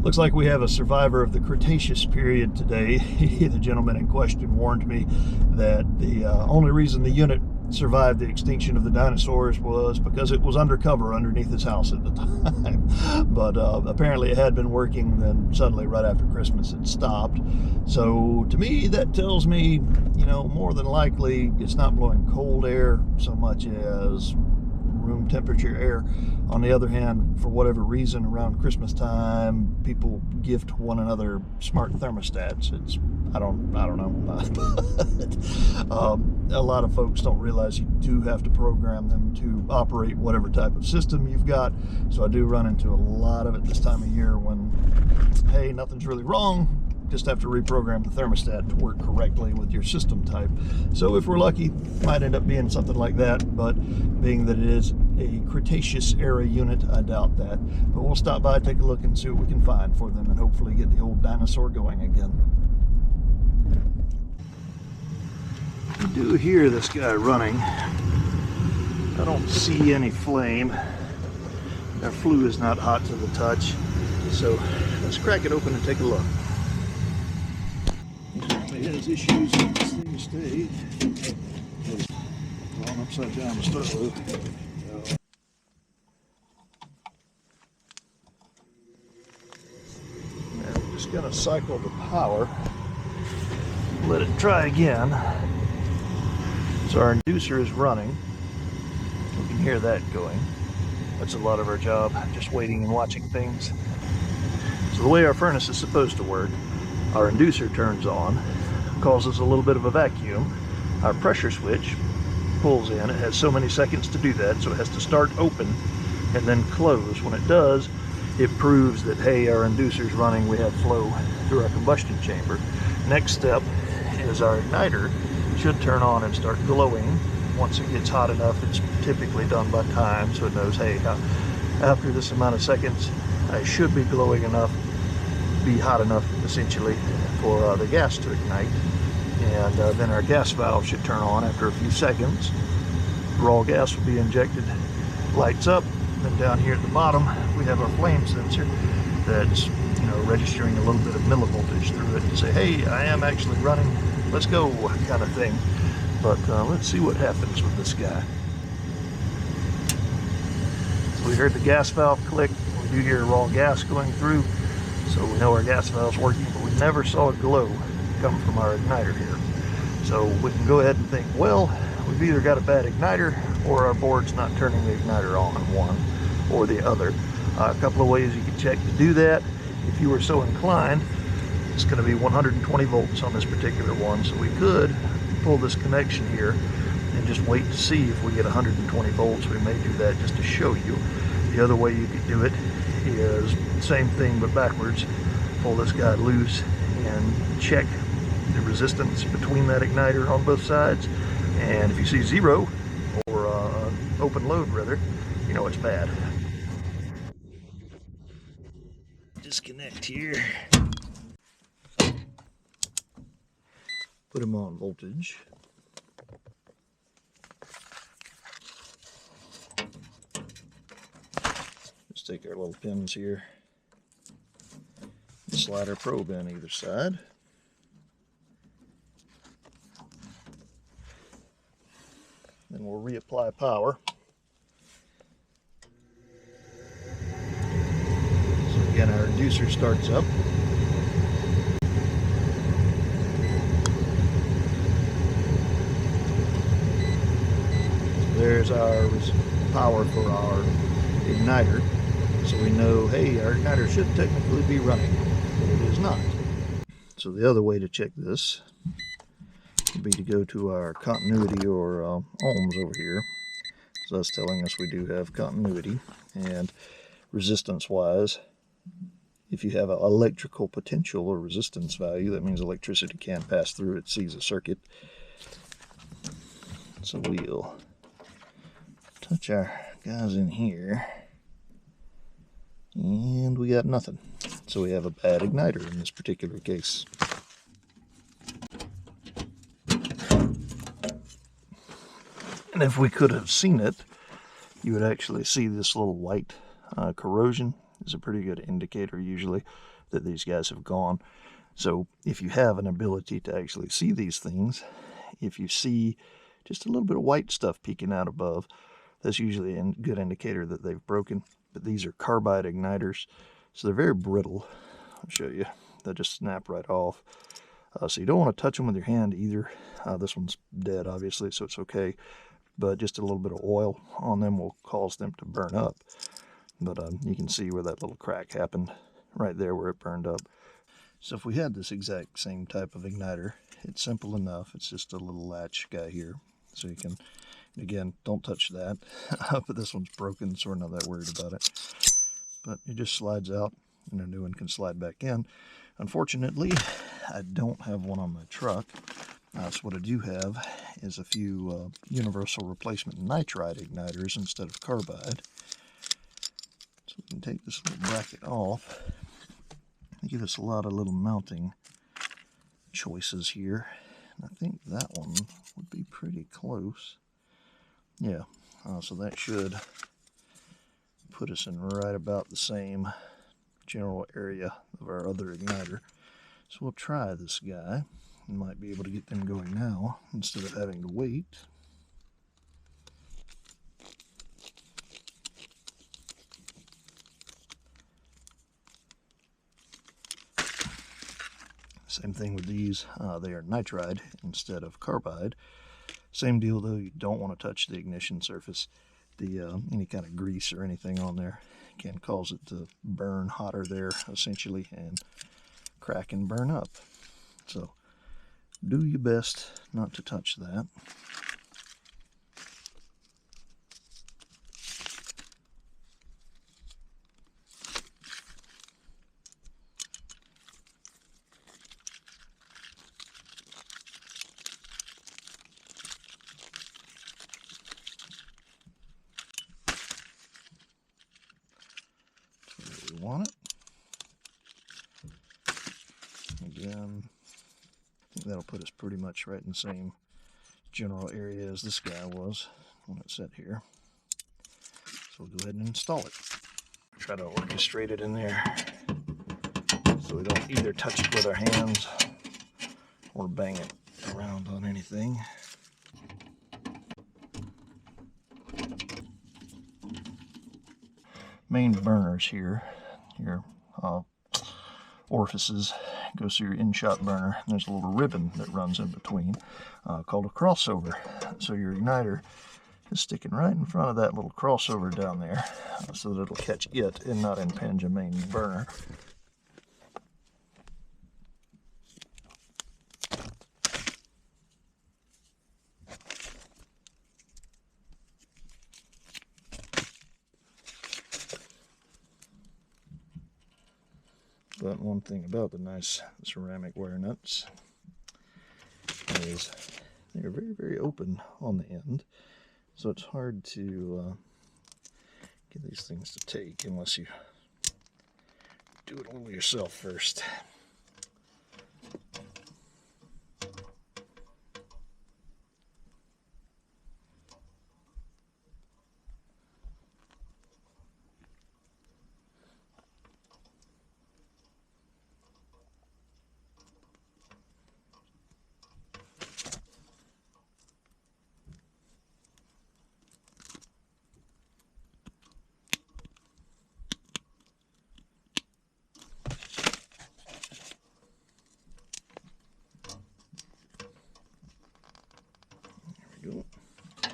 Looks like we have a survivor of the Cretaceous period today. The gentleman in question warned me that the only reason the unit survived the extinction of the dinosaurs was because it was undercover underneath his house at the time. But apparently it had been working, then suddenly right after Christmas it stopped. So to me that tells me, you know, more than likely it's not blowing cold air so much as room temperature air. On the other hand, for whatever reason, around Christmas time, people gift one another smart thermostats. I don't know. A lot of folks don't realize you do have to program them to operate whatever type of system you've got. So I do run into a lot of it this time of year when, hey, nothing's really wrong. Just have to reprogram the thermostat to work correctly with your system type. So if we're lucky, might end up being something like that, but being that it is a Cretaceous era unit, I doubt that. But we'll stop by, take a look, and see what we can find for them, and hopefully get the old Dinosaur going again. I do hear this guy running. I don't see any flame. Our flue is not hot to the touch. So let's crack it open and take a look. He has issues with this thing to stay. It's on upside down to start with. And we're just going to cycle the power. Let it try again. So our inducer is running. We can hear that going. That's a lot of our job, just waiting and watching things. So the way our furnace is supposed to work, our inducer turns on, causes a little bit of a vacuum. Our pressure switch pulls in. It has so many seconds to do that, so it has to start open and then close. When it does, it proves that, hey, our inducer's running, we have flow through our combustion chamber. Next step is our igniter should turn on and start glowing. Once it gets hot enough, it's typically done by time, so it knows, hey, after this amount of seconds, I should be glowing enough, be hot enough, essentially, for the gas to ignite. And then our gas valve should turn on after a few seconds. Raw gas will be injected, lights up. Then down here at the bottom, we have our flame sensor that's, you know, registering a little bit of millivoltage through it to say, hey, I am actually running, let's go, kind of thing. But let's see what happens with this guy. So we heard the gas valve click. We do hear raw gas going through, so we know our gas valve's working, but we never saw a glow come from our igniter here. So we can go ahead and think, well, we've either got a bad igniter or our board's not turning the igniter on, one or the other. A couple of ways you can check to do that. If you were so inclined, it's going to be 120 volts on this particular one, so we could pull this connection here and just wait to see if we get 120 volts. We may do that just to show you. The other way you could do it is same thing but backwards. Pull this guy loose and check the resistance between that igniter on both sides, and if you see zero, or open load rather, you know it's bad. Disconnect here. Put them on voltage. Just take our little pins here, slide our probe in either side. Then we'll reapply power. So again, our inducer starts up. There's our power for our igniter. So we know, hey, our igniter should technically be running, but it is not. So the other way to check this would be to go to our continuity or ohms over here. So that's telling us we do have continuity. And resistance wise, if you have an electrical potential or resistance value, that means electricity can't pass through it, sees a circuit. So we'll touch our guys in here, and we got nothing. So we have a bad igniter in this particular case. And if we could have seen it, you would actually see this little white corrosion is a pretty good indicator usually that these guys have gone. So if you have an ability to actually see these things, if you see just a little bit of white stuff peeking out above, that's usually a good indicator that they've broken. But these are carbide igniters, so they're very brittle. I'll show you. They'll just snap right off. So you don't want to touch them with your hand either. This one's dead, obviously, so it's okay. But just a little bit of oil on them will cause them to burn up. But you can see where that little crack happened right there where it burned up. So if we had this exact same type of igniter, it's simple enough. It's just a little latch guy here. So you can, again, don't touch that. But this one's broken, so we're not that worried about it. But it just slides out, and a new one can slide back in. Unfortunately, I don't have one on my truck. So what I do have is a few universal replacement nitride igniters instead of carbide. So we can take this little bracket off. They give us a lot of little mounting choices here. And I think that one would be pretty close. Yeah, so that should put us in right about the same general area of our other igniter. So we'll try this guy. We might be able to get them going now instead of having to wait. Same thing with these. They are nitride instead of carbide. Same deal though, you don't want to touch the ignition surface. Any kind of grease or anything on there can cause it to burn hotter there essentially and crack and burn up. So do your best not to touch that. Want it. Again, I think that'll put us pretty much right in the same general area as this guy was when it set here. So we'll go ahead and install it. Try to orchestrate it in there so we don't either touch it with our hands or bang it around on anything. Main burners here. Your orifices goes through your in-shot burner. There's a little ribbon that runs in between called a crossover. So your igniter is sticking right in front of that little crossover down there so that it'll catch it and not impinge a main burner. But one thing about the nice ceramic wire nuts is they're very, very open on the end. So it's hard to get these things to take unless you do it a little yourself first. Go. So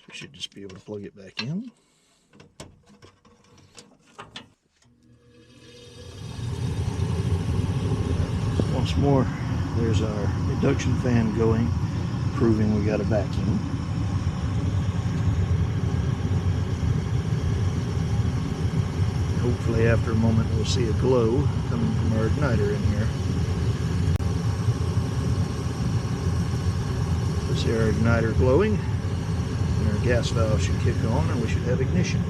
we should just be able to plug it back in. So once more, there's our induction fan going, proving we got a vacuum. Hopefully after a moment we'll see a glow coming from our igniter in here. See our igniter glowing, and our gas valve should kick on and we should have ignition.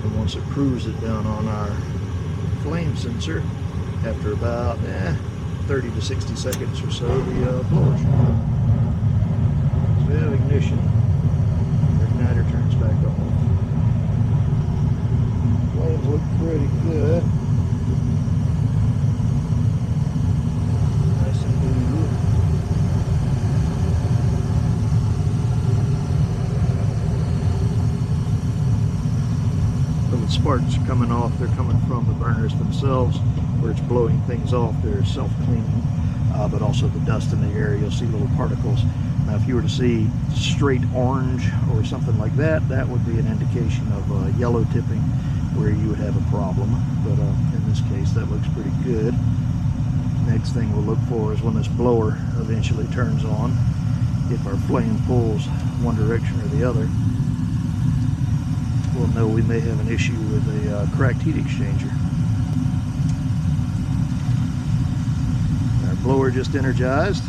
And once it proves it down on our flame sensor, after about 30 to 60 seconds or so, the blower should go. So we have ignition, our igniter turns back on. Flames look pretty good. Nice and blue. When the sparks are coming off, they're coming from the burners themselves, where it's blowing things off. They're self-cleaning, but also the dust in the air, you'll see little particles. Now, if you were to see straight orange or something like that, that would be an indication of yellow tipping, where you would have a problem. But in this case, that looks pretty good. Next thing we'll look for is when this blower eventually turns on. If our flame pulls one direction or the other, we'll know we may have an issue with a cracked heat exchanger. Our blower just energized,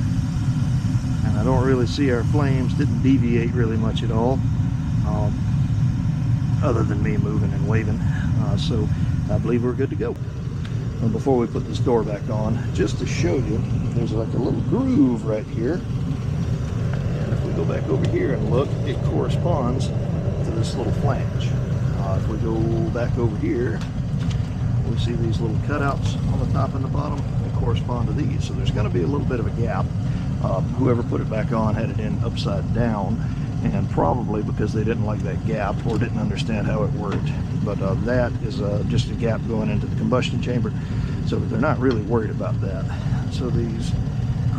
and I don't really see our flames didn't deviate really much at all, other than me moving and waving. So I believe we're good to go. And before we put this door back on, just to show you, there's like a little groove right here, and if we go back over here and look, it corresponds to this little flange. If we go back over here, we see these little cutouts on the top and the bottom that correspond to these. So there's going to be a little bit of a gap. Whoever put it back on had it in upside down, and probably because they didn't like that gap or didn't understand how it worked. But that is just a gap going into the combustion chamber, so they're not really worried about that. So these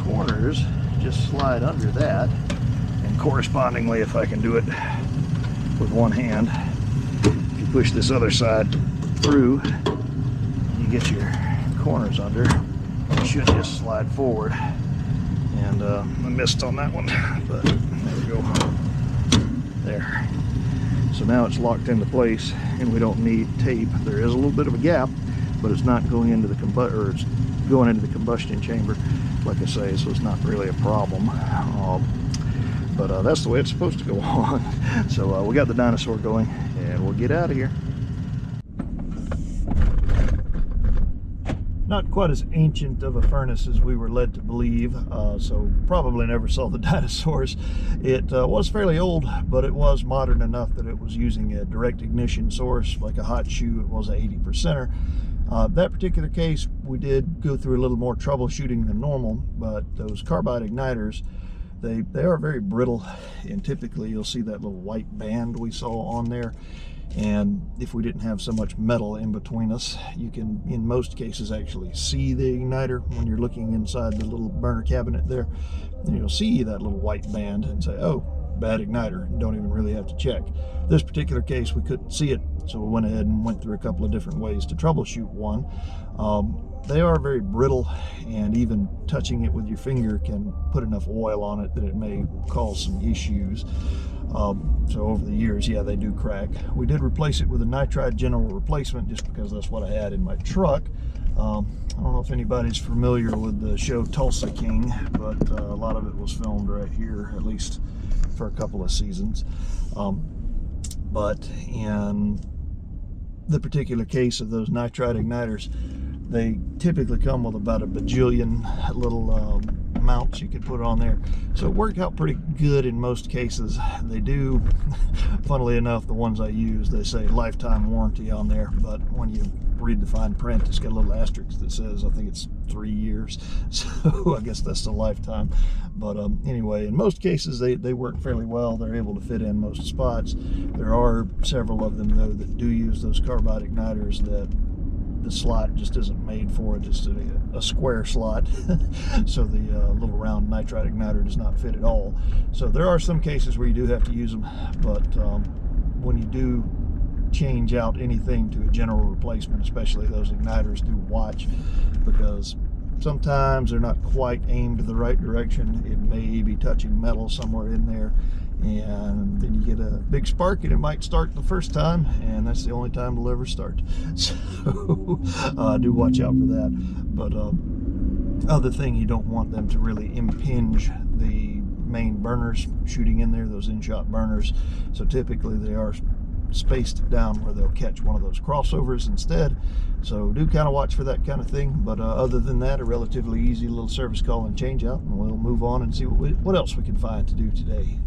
corners just slide under that, and correspondingly, if I can do it with one hand, if you push this other side through, you get your corners under, it should just slide forward. And I missed on that one, but there we go. There. So now it's locked into place, and we don't need tape. There is a little bit of a gap, but it's not going into the it's going into the combustion chamber, like I say, so it's not really a problem. But that's the way it's supposed to go on. So we got the Dinosaur going, and we'll get out of here. Not quite as ancient of a furnace as we were led to believe, so probably never saw the Dinosaurs. It was fairly old, but it was modern enough that it was using a direct ignition source, like a hot shoe. It was a 80%er. That particular case, we did go through a little more troubleshooting than normal, but those carbide igniters, they are very brittle, and typically you'll see that little white band we saw on there. And if we didn't have so much metal in between us, you can, in most cases, actually see the igniter when you're looking inside the little burner cabinet there. And you'll see that little white band and say, oh, bad igniter, and don't even really have to check. This particular case, we couldn't see it, so we went ahead and went through a couple of different ways to troubleshoot one. They are very brittle, and even touching it with your finger can put enough oil on it that it may cause some issues. So over the years, yeah, they do crack. We did replace it with a Nitride general replacement just because that's what I had in my truck. I don't know if anybody's familiar with the show Tulsa King, but a lot of it was filmed right here, at least for a couple of seasons. But in the particular case of those Nitride igniters, they typically come with about a bajillion little mounts you could put on there. So it worked out pretty good in most cases. They do, funnily enough, the ones I use, they say lifetime warranty on there, but when you read the fine print, it's got a little asterisk that says, I think it's 3 years. So I guess that's a lifetime. But anyway, in most cases, they work fairly well. They're able to fit in most spots. There are several of them, though, that do use those carbide igniters that the slot just isn't made for it. It's a square slot. So the little round Nitride igniter does not fit at all. So there are some cases where you do have to use them, but when you do change out anything to a general replacement, especially those igniters, do watch, because sometimes they're not quite aimed the right direction. It may be touching metal somewhere in there, and then you get a big spark and it might start the first time, and that's the only time it'll ever start. So do watch out for that. But other thing, you don't want them to really impinge the main burners shooting in there, those in-shot burners. So typically they are spaced down where they'll catch one of those crossovers instead. So do kind of watch for that kind of thing. But other than that, a relatively easy little service call and change out, and we'll move on and see what else we can find to do today.